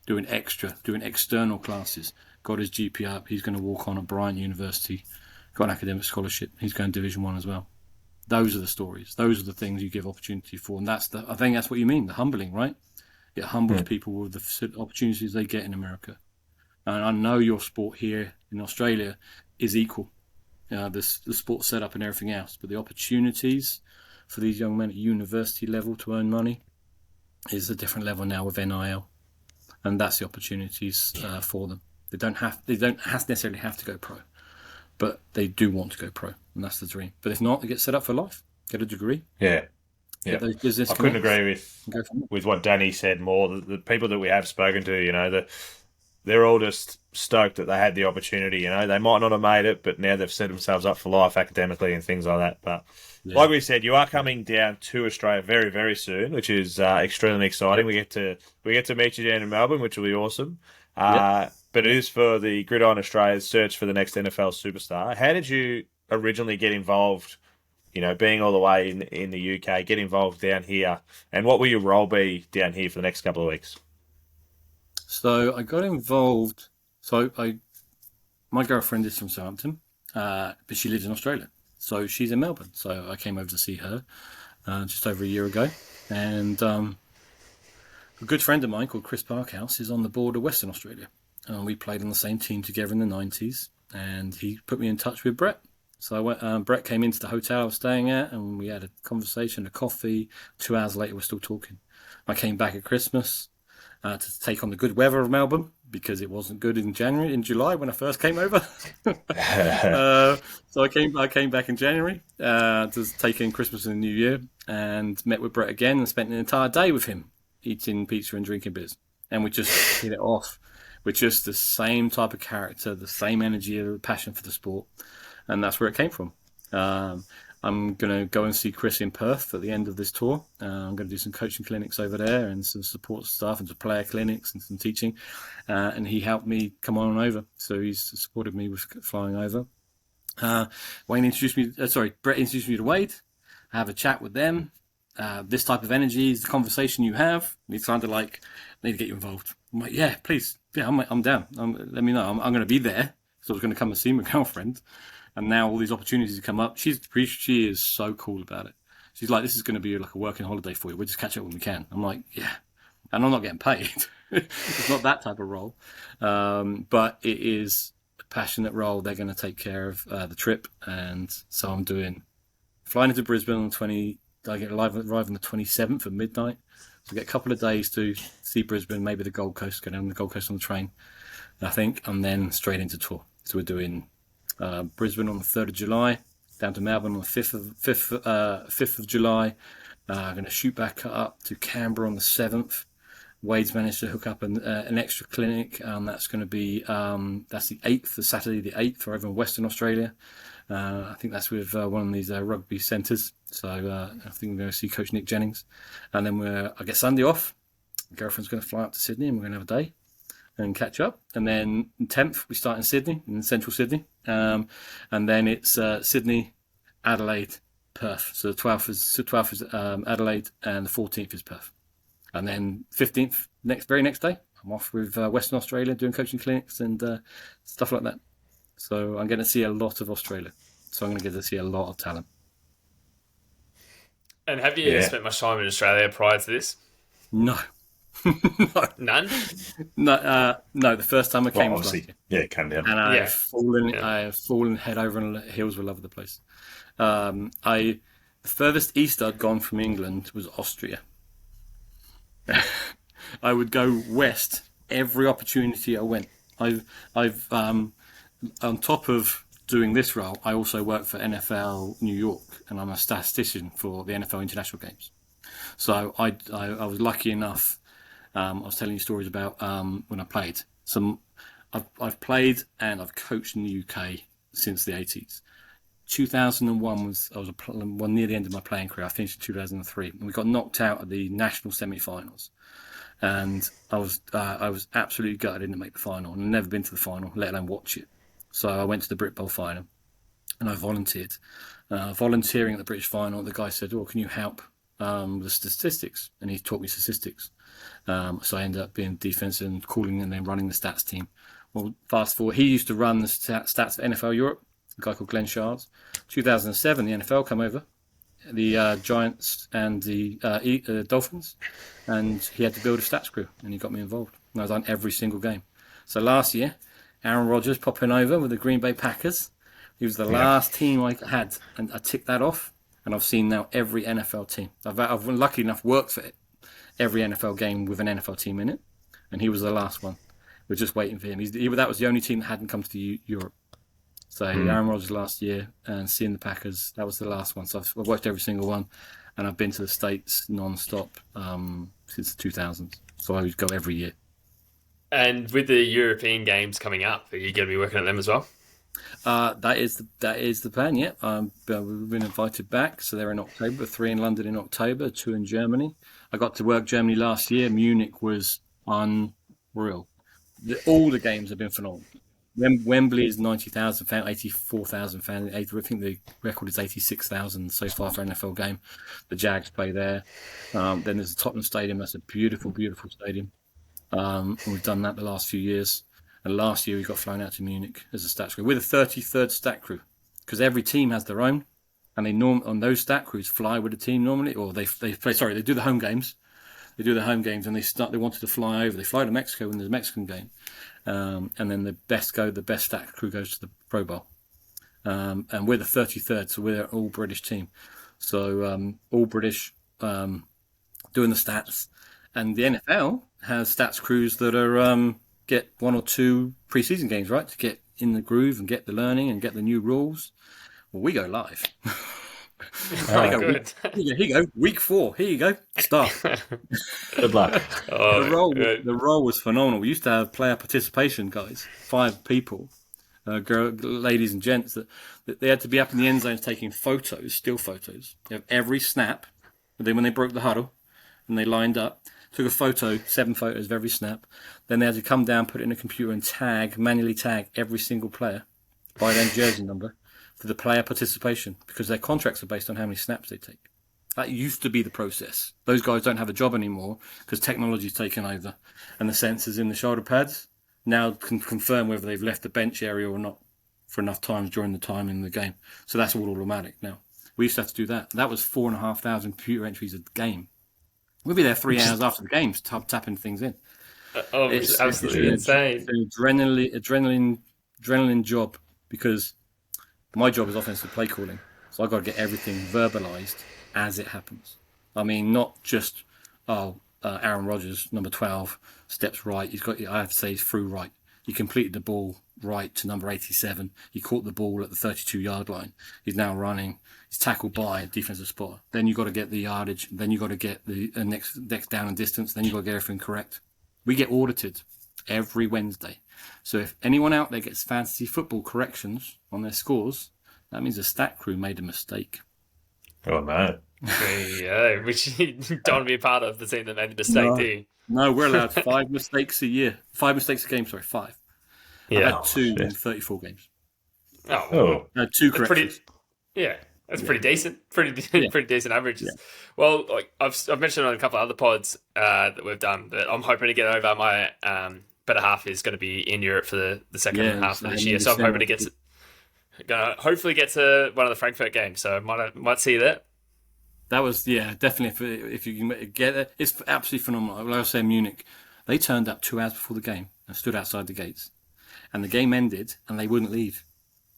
doing external classes, got his GPA up. He's going to walk on at Bryant University, got an academic scholarship. He's going Division 1 as well. Those are the stories. Those are the things you give opportunity for. And I think that's what you mean, the humbling, right? It humbles people with the opportunities they get in America. And I know your sport here in Australia is equal. The sport setup and everything else. But the opportunities for these young men at university level to earn money is a different level now with NIL. And that's the opportunities for them. They don't necessarily have to go pro. But they do want to go pro, and that's the dream. But if not, they get set up for life, get a degree. Yeah. I couldn't agree with what Danny said more. The people that we have spoken to, you know, they're all just stoked that they had the opportunity. You know, they might not have made it, but now they've set themselves up for life academically and things like that. But like we said, you are coming down to Australia very, very soon, which is extremely exciting. We get to meet you down in Melbourne, which will be awesome. But it is for the Gridiron Australia's search for the next NFL superstar. How did you originally get involved, you know, being all the way in the UK, get involved down here? And what will your role be down here for the next couple of weeks? So I got involved. My girlfriend is from Southampton, but she lives in Australia. So she's in Melbourne. So I came over to see her just over a year ago. And a good friend of mine called Chris Parkhouse is on the board of Western Australia. We played on the same team together in the 90s, and he put me in touch with Brett. So I went. Brett came into the hotel I was staying at, and we had a conversation, a coffee. 2 hours later, we're still talking. I came back at Christmas to take on the good weather of Melbourne, because it wasn't good in July when I first came over. So I came back in January to take in Christmas and New Year, and met with Brett again and spent an entire day with him eating pizza and drinking beers, and we just hit it off. We're just the same type of character, the same energy, the passion for the sport, and that's where it came from. I'm going to go and see Chris in Perth at the end of this tour. I'm going to do some coaching clinics over there and some support stuff and some player clinics and some teaching. And he helped me come on over. So he's supported me with flying over. Brett introduced me to Wade. I have a chat with them. This type of energy is the conversation you have. It's kind of like, I need to get you involved. I'm like, yeah, please. Yeah, I'm down. Let me know. I'm going to be there. So I was going to come and see my girlfriend. And now all these opportunities have come up. She is so cool about it. She's like, this is going to be like a working holiday for you. We'll just catch up when we can. I'm like, yeah. And I'm not getting paid. It's not that type of role. But it is a passionate role. They're going to take care of the trip. And so I'm flying into Brisbane on I arrive on the 27th at midnight. So I get a couple of days to see Brisbane, maybe the Gold Coast, go down the Gold Coast on the train, I think, and then straight into tour. So we're doing Brisbane on the 3rd of July, down to Melbourne on the 5th of July. I'm going to shoot back up to Canberra on the 7th. Wade's managed to hook up an extra clinic. That's going to be that's the 8th, the Saturday the 8th, over in Western Australia. I think that's with one of these rugby centres. So I think we're going to see Coach Nick Jennings. And then I get Sunday off. My girlfriend's going to fly up to Sydney and we're going to have a day and catch up. And then 10th, we start in Sydney, in central Sydney. And then it's Sydney, Adelaide, Perth. So the 12th is Adelaide and the 14th is Perth. And then 15th, very next day, I'm off with Western Australia doing coaching clinics and stuff like that. So I'm going to see a lot of Australia. So I'm going to get to see a lot of talent. And have you spent much time in Australia prior to this? No. No. None? No, the first time I came was obviously, came down. And I have fallen head over heels with love of the place. The furthest east I'd gone from England was Austria. I would go west every opportunity I went. I've on top of doing this role, I also work for NFL New York, and I'm a statistician for the NFL International Games. So I was lucky enough. I was telling you stories about when I played. I've played and I've coached in the UK since the 80s. 2001 I was near the end of my playing career. I finished in 2003, and we got knocked out of the national semi-finals. And I was absolutely gutted I didn't make the final, and I've never been to the final, let alone watch it. So I went to the Brit Bowl final, and I volunteered. Volunteering at the British final, the guy said, "Oh, can you help with the statistics?" And he taught me statistics. So I ended up being defense and calling and then running the stats team. Well, fast forward, he used to run the stats for NFL Europe, a guy called Glenn Shards. 2007, the NFL came over, the Giants and the Dolphins, and he had to build a stats crew, and he got me involved. And I've done every single game. So last year, Aaron Rodgers popping over with the Green Bay Packers. He was the last team I had, and I ticked that off. And I've seen now every NFL team. I've lucky enough worked for every NFL game with an NFL team in it, and he was the last one. We're just waiting for him. That was the only team that hadn't come to Europe. So Aaron Rodgers last year, and seeing the Packers, that was the last one. So I've watched every single one, and I've been to the States non-stop since the 2000s. So I would go every year. And with the European games coming up, are you going to be working on them as well? That is the plan. Yeah, we've been invited back, so they're in October. 3 in London in October, 2 in Germany. I got to work Germany last year. Munich was unreal. All the games have been phenomenal. Wembley is 90,000 fans, 84,000 fans. I think the record is 86,000 so far for an NFL game. The Jags play there. Then there's the Tottenham Stadium. That's a beautiful, beautiful stadium. And we've done that the last few years. And last year we got flown out to Munich as a stats crew with a 33rd stat crew, because every team has their own, and they on those stat crews fly with the team normally, or they do the home games. They do the home games, and they wanted to fly over. They fly to Mexico when there's a Mexican game, and then the best stat crew goes to the Pro Bowl. And we're the 33rd, so we're an all British team. So all British doing the stats, and the NFL has stats crews that are get 1 or 2 pre-season games, right, to get in the groove and get the learning and get the new rules. Well, we go live. Good. Here you go. Week 4. Here you go. Start. Good luck. The role was phenomenal. We used to have player participation, guys. 5 people, ladies and gents, that they had to be up in the end zones taking photos, still photos of every snap. And then when they broke the huddle and they lined up, took a photo, 7 photos of every snap. Then they had to come down, put it in a computer and manually tag every single player by their jersey number for the player participation, because their contracts are based on how many snaps they take. That used to be the process. Those guys don't have a job anymore because technology's taken over, and the sensors in the shoulder pads now can confirm whether they've left the bench area or not for enough times during the time in the game. So that's all automatic now. We used to have to do that. That was 4,500 computer entries a game. We'd be there 3 hours after the game, tapping things in. It's absolutely insane. It's an adrenaline job, because my job is offensive play calling. So I've got to get everything verbalized as it happens. I mean, not just, Aaron Rodgers, number 12, steps right. I have to say he's through right. He completed the ball right to number 87. He caught the ball at the 32-yard line. He's now running. He's tackled by a defensive spotter. Then you've got to get the yardage. Then you've got to get the next down and distance. Then you've got to get everything correct. We get audited every Wednesday. So if anyone out there gets fantasy football corrections on their scores, that means the stat crew made a mistake. Oh, no. Yeah, which you don't want to be a part of the team that made the mistake, do you? No, we're allowed 5 mistakes a year. 5 mistakes a game, sorry, 5. Yeah. I've had 2 in 34 games. Oh. No, 2 corrections. That's pretty decent. Pretty decent averages. Yeah. Well, like I've mentioned on a couple of other pods that we've done that I'm hoping to get over. My better half is going to be in Europe for the second half of this year, so I'm hoping to hopefully get to one of the Frankfurt games. So might see you there. That was definitely if you can get it, it's absolutely phenomenal. Like I was saying, Munich, they turned up 2 hours before the game and stood outside the gates, and the game ended and they wouldn't leave.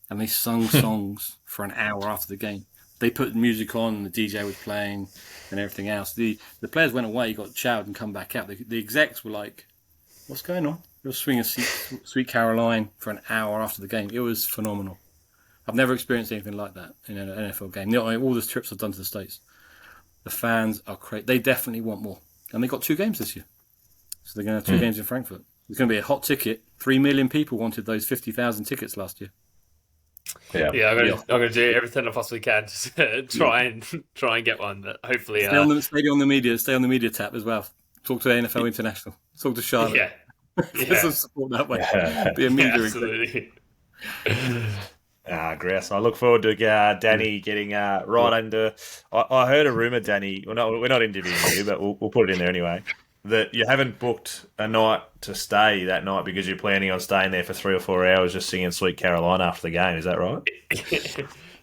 And they sung songs for an hour after the game. They put music on, and the DJ was playing, and everything else. The players went away, got chowed, and come back out. The execs were like, "What's going on?" They were swinging Sweet Caroline for an hour after the game. It was phenomenal. I've never experienced anything like that in an NFL game. All the trips I've done to the States, the fans are crazy. They definitely want more, and they got 2 games this year, so they're going to have 2 games in Frankfurt. It's going to be a hot ticket. 3 million people wanted those 50,000 tickets last year. Yeah, I'm going to do everything I possibly can to try and get one. But hopefully, stay on the media tap as well. Talk to NFL International. Talk to Charlotte. Get some support that way. Be a media. Absolutely. Grass. I look forward to Danny getting right under. I heard a rumor, Danny. We're not interviewing you, but we'll put it in there anyway. That you haven't booked a night to stay that night because you're planning on staying there for 3 or 4 hours just singing Sweet Caroline after the game. Is that right?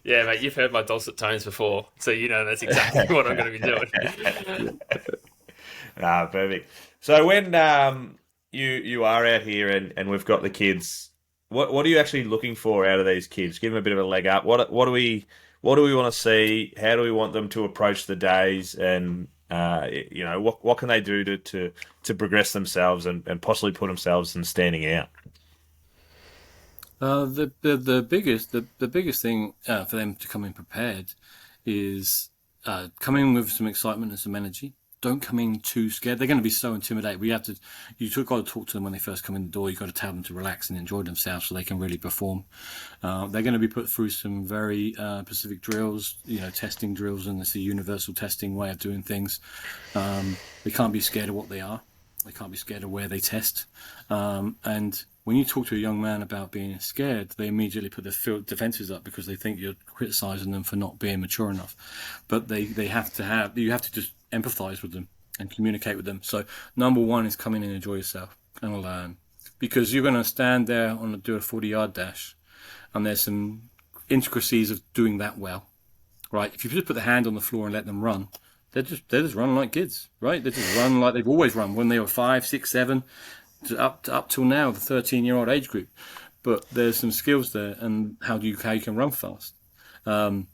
Yeah, mate, you've heard my dulcet tones before, so you know that's exactly what I'm going to be doing. Perfect. So when you are out here and we've got the kids, what are you actually looking for out of these kids? Give them a bit of a leg up. What do we want to see? How do we want them to approach the days? And what can they do to progress themselves and possibly put themselves in standing out? The biggest thing for them to come in prepared is come in with some excitement and some energy. Don't come in too scared. They're going to be so intimidated. You've got to talk to them when they first come in the door. You've got to tell them to relax and enjoy themselves so they can really perform. They're going to be put through some very specific drills, testing drills, and it's a universal testing way of doing things. They can't be scared of what they are. They can't be scared of where they test. And when you talk to a young man about being scared, they immediately put their defenses up because they think you're criticizing them for not being mature enough. But you have to just empathize with them and communicate with them. So number 1 is come in and enjoy yourself and learn, because you're going to stand there do a 40-yard dash, and there's some intricacies of doing that well, right? If you just put the hand on the floor and let them run, they're just running like kids, right? They just run like they've always run when they were 5, 6, 7, up till now, the 13-year-old age group. But there's some skills there, and how you can run fast. So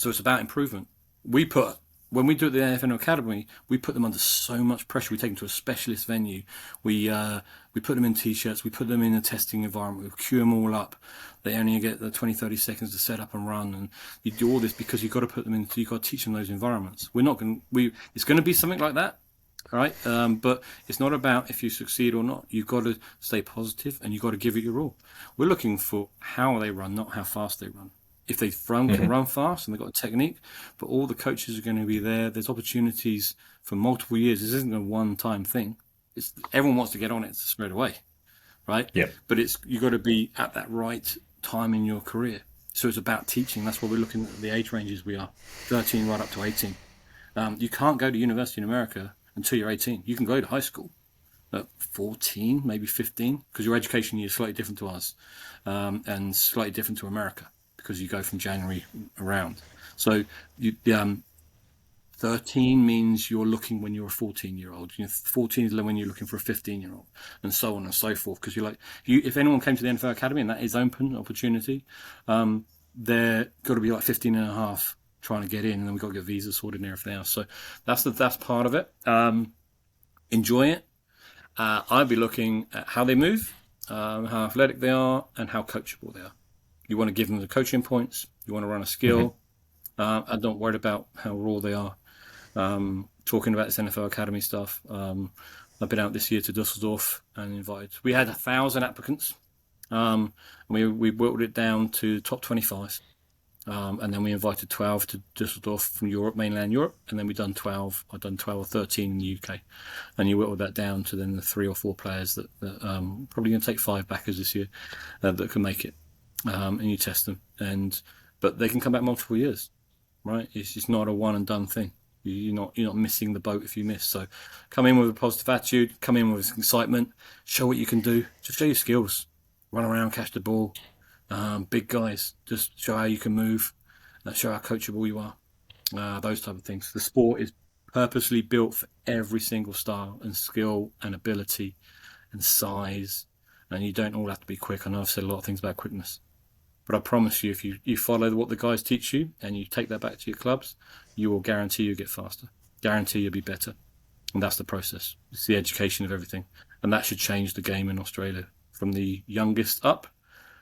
it's about improvement. We put when we do it at the NFL Academy, we put them under so much pressure. We take them to a specialist venue. We put them in T-shirts. We put them in a testing environment. We queue them all up. They only get the 20, 30 seconds to set up and run. And you do all this because you've got to put them into, you've got to teach them those environments. It's going to be something like that. All right. But it's not about if you succeed or not. You've got to stay positive and you've got to give it your all. We're looking for how they run, not how fast they run. If they can run fast and they've got a technique, but all the coaches are going to be there. There's opportunities for multiple years. This isn't a one-time thing. Everyone wants to get on it straight away, right? Yeah. But you've got to be at that right time in your career. So it's about teaching. That's why we're looking at the age ranges we are, 13 right up to 18. You can't go to university in America until you're 18. You can go to high school at 14, maybe 15, because your education year is slightly different to us and slightly different to America, because you go from January around. So 13 means you're looking when you're a 14-year-old. 14 is when you're looking for a 15-year-old, and so on and so forth. Because if anyone came to the NFL Academy, and that is open opportunity, they're got to be like 15 and a half trying to get in, and then we've got to get visas sorted and everything else. So that's part of it. Enjoy it. I'd be looking at how they move, how athletic they are, and how coachable they are. You want to give them the coaching points. You want to run a skill. I'm not worried about how raw they are. Talking about this NFL Academy stuff, I've been out this year to Dusseldorf and invited. We had 1,000 applicants. We whittled it down to top 25. And then we invited 12 to Dusseldorf from Europe, mainland Europe. And then I've done 12 or 13 in the UK. And you whittled that down to then the 3 or 4 players that probably going to take 5 backers this year that can make it. And you test them, but they can come back multiple years, right? It's just not a one and done thing. You're not missing the boat if you miss. So come in with a positive attitude, come in with excitement, show what you can do, just show your skills, run around, catch the ball, big guys, just show how you can move, show how coachable you are, those type of things. The sport is purposely built for every single style and skill and ability and size, and you don't all have to be quick. I know I've said a lot of things about quickness. But I promise you, if you follow what the guys teach you and you take that back to your clubs, you will guarantee you'll get faster. Guarantee you'll be better. And that's the process. It's the education of everything. And that should change the game in Australia from the youngest up.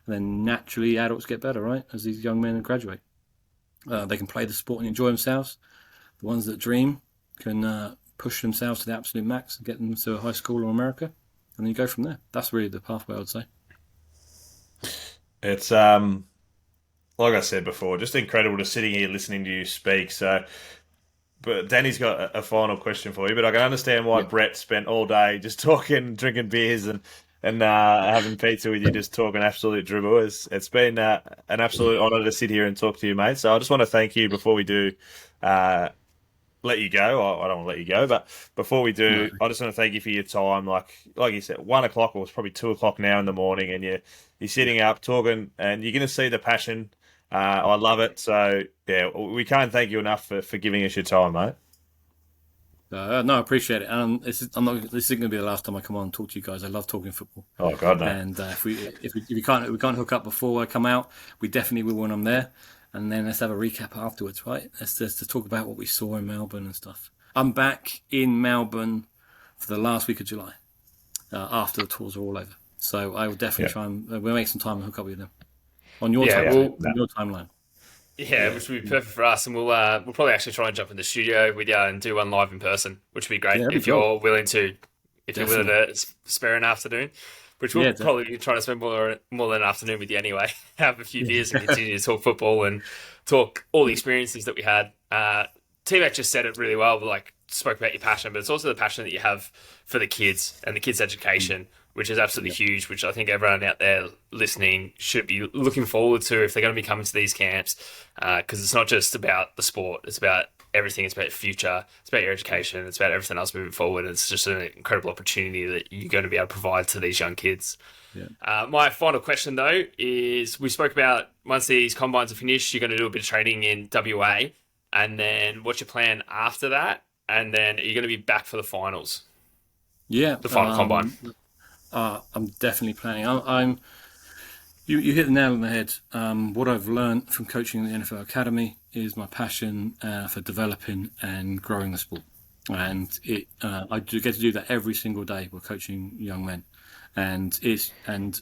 And then naturally adults get better, right? As these young men graduate. They can play the sport and enjoy themselves. The ones that dream can push themselves to the absolute max and get them to a high school or America. And then you go from there. That's really the pathway, I would say. It's like I said before, just incredible to sitting here listening to you speak. So, but Danny's got a final question for you. But I can understand why Brett spent all day just talking, drinking beers, and having pizza with you, just talking absolute dribble. It's been an absolute honour to sit here and talk to you, mate. So I just want to thank you before we do let you go. I don't want to let you go, but before we do, I just want to thank you for your time. Like you said, 1 o'clock, or it's probably 2 o'clock now in the morning, and you're sitting up talking, and you're going to see the passion. I love it. So yeah, we can't thank you enough for giving us your time, mate. No, I appreciate it. This isn't going to be the last time I come on and talk to you guys. I love talking football. Oh God, no. And if we can't hook up before I come out, we definitely will when I'm there. And then let's have a recap afterwards, right? Let's just to talk about what we saw in Melbourne and stuff. I'm back in Melbourne for the last week of July, after the tours are all over. So I will definitely try and we'll make some time and hook up with them on your your timeline. Yeah, which would be perfect for us, and we'll probably actually try and jump in the studio with you and do one live in person, which would be great if you're willing to spare an afternoon. Which we'll probably be trying to spend more than an afternoon with you anyway. Have a few beers and continue to talk football and talk all the experiences that we had. Tmac just said it really well, spoke about your passion, but it's also the passion that you have for the kids and the kids' education, which is absolutely huge, which I think everyone out there listening should be looking forward to if they're going to be coming to these camps, because it's not just about the sport, it's about everything. It's about future, it's about your education, it's about everything else moving forward. It's just an incredible opportunity that you're going to be able to provide to these young kids. Yeah. My final question, though, is we spoke about once these combines are finished, you're going to do a bit of training in WA, and then what's your plan after that? And then are you going to be back for the finals? Yeah. The final combine. I'm definitely planning. You hit the nail on the head. What I've learned from coaching in the NFL Academy is my passion for developing and growing the sport. And I do get to do that every single day. We're coaching young men, and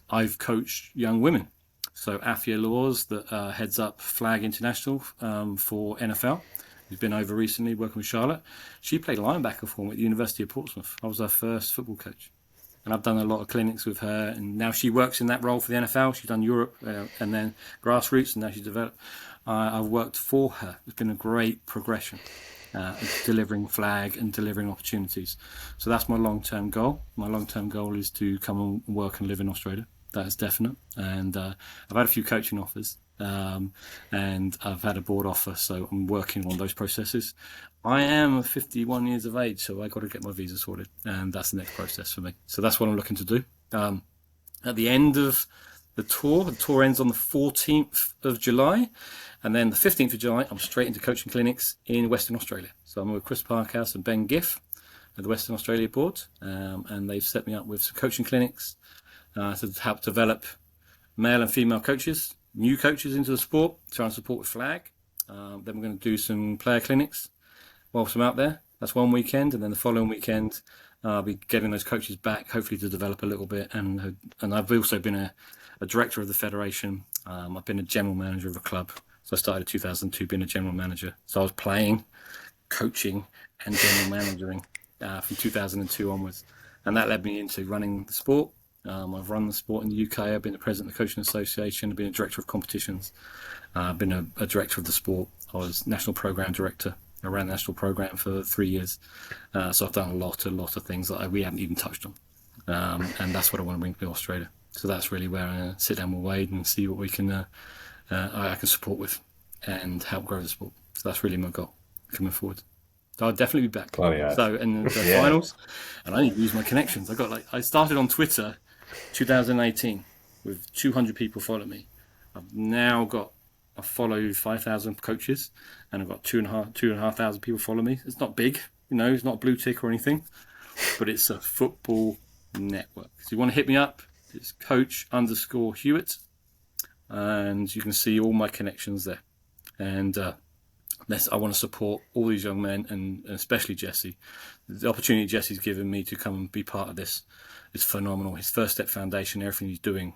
I've coached young women. So Afia Laws, that heads up Flag International for NFL, who's been over recently working with Charlotte. She played linebacker for me at the University of Portsmouth. I was her first football coach, and I've done a lot of clinics with her. And now she works in that role for the NFL. She's done Europe and then grassroots, and now she's developed. I've worked for her. It's been a great progression. Delivering flag and delivering opportunities. So that's my long-term goal. My long-term goal is to come and work and live in Australia. That is definite. And I've had a few coaching offers, and I've had a board offer, so I'm working on those processes. I am 51 years of age, so I got to get my visa sorted, and that's the next process for me. So that's what I'm looking to do. At the end of the tour ends on the 14th of July, and then the 15th of July, I'm straight into coaching clinics in Western Australia. So I'm with Chris Parkhouse and Ben Giff at the Western Australia board, and they've set me up with some coaching clinics to help develop male and female coaches, new coaches into the sport, try and support with flag. Then we're going to do some player clinics whilst I'm out there. That's one weekend, and then the following weekend, I'll be getting those coaches back, hopefully to develop a little bit. And I've also been a director of the federation. I've been a general manager of a club. So I started in 2002 being a general manager. So I was playing, coaching, and general managing from 2002 onwards. And that led me into running the sport. I've run the sport in the UK. I've been the president of the Coaching Association. I've been a director of competitions. I've been a director of the sport. I was national program director. I ran the national program for 3 years. So I've done a lot of things that we haven't even touched on. And that's what I want to bring to Australia. So that's really where I'm going to sit down with Wade and see what we can I can support with and help grow the sport. So that's really my goal coming forward. So I'll definitely be back. So in the finals, and I need to use my connections. I started on Twitter 2018 with 200 people follow me. I've now got I follow 5,000 coaches, and I've got 2,500 people follow me. It's not big, it's not blue tick or anything, but it's a football network. So you want to hit me up? It's Coach_Hewitt. And you can see all my connections there. And I want to support all these young men, and especially Jesse. The opportunity Jesse's given me to come and be part of this is phenomenal. His First Step Foundation, everything he's doing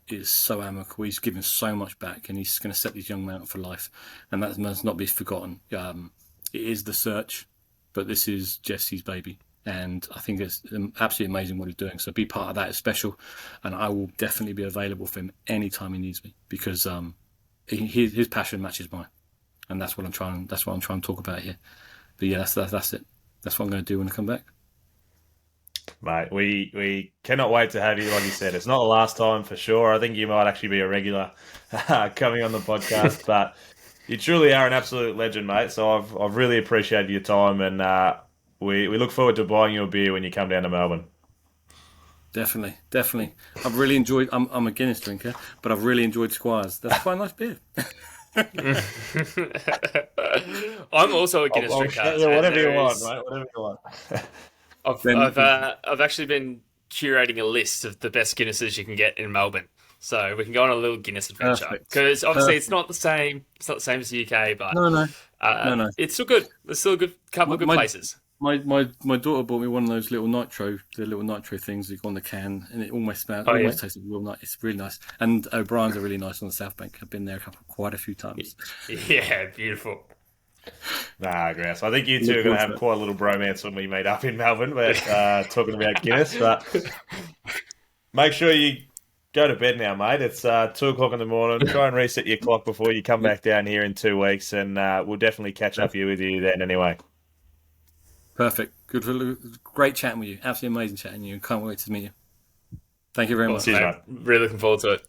is so amicable. He's given so much back, and he's going to set these young men up for life. And that must not be forgotten. It is the search, but this is Jesse's baby. And I think it's absolutely amazing what he's doing. So be part of that is special, and I will definitely be available for him anytime he needs me, because his passion matches mine, and that's what I'm trying to talk about here. But yeah, that's it. That's what I'm going to do when I come back. Mate, we cannot wait to have you. Like you said, it's not the last time for sure. I think you might actually be a regular coming on the podcast, but you truly are an absolute legend, mate. So I've really appreciated your time, and we look forward to buying you a beer when you come down to Melbourne. Definitely. I've really enjoyed. I'm a Guinness drinker, but I've really enjoyed Squires. That's quite a nice beer. I'm also a Guinness drinker. Whatever you want, mate. Whatever you want. I've actually been curating a list of the best Guinnesses you can get in Melbourne, so we can go on a little Guinness adventure. Because obviously it's not the same. It's not the same as the UK, but no. It's still good. There's still a couple of good places. My daughter bought me one of those little nitro things you got on the can, and it almost tastes like real nice. It's really nice. And O'Brien's are really nice on the South Bank. I've been there quite a few times. Yeah, beautiful. Nah, Grass. I think you two are going to have quite a little bromance when we meet up in Melbourne, but talking about Guinness. But make sure you go to bed now, mate. It's 2:00 in the morning. Try and reset your clock before you come back down here in 2 weeks, and we'll definitely catch up with you then anyway. Perfect. Great chatting with you. Absolutely amazing chatting with you. Can't wait to meet you. Thank you very much. Cheers, mate. Really looking forward to it.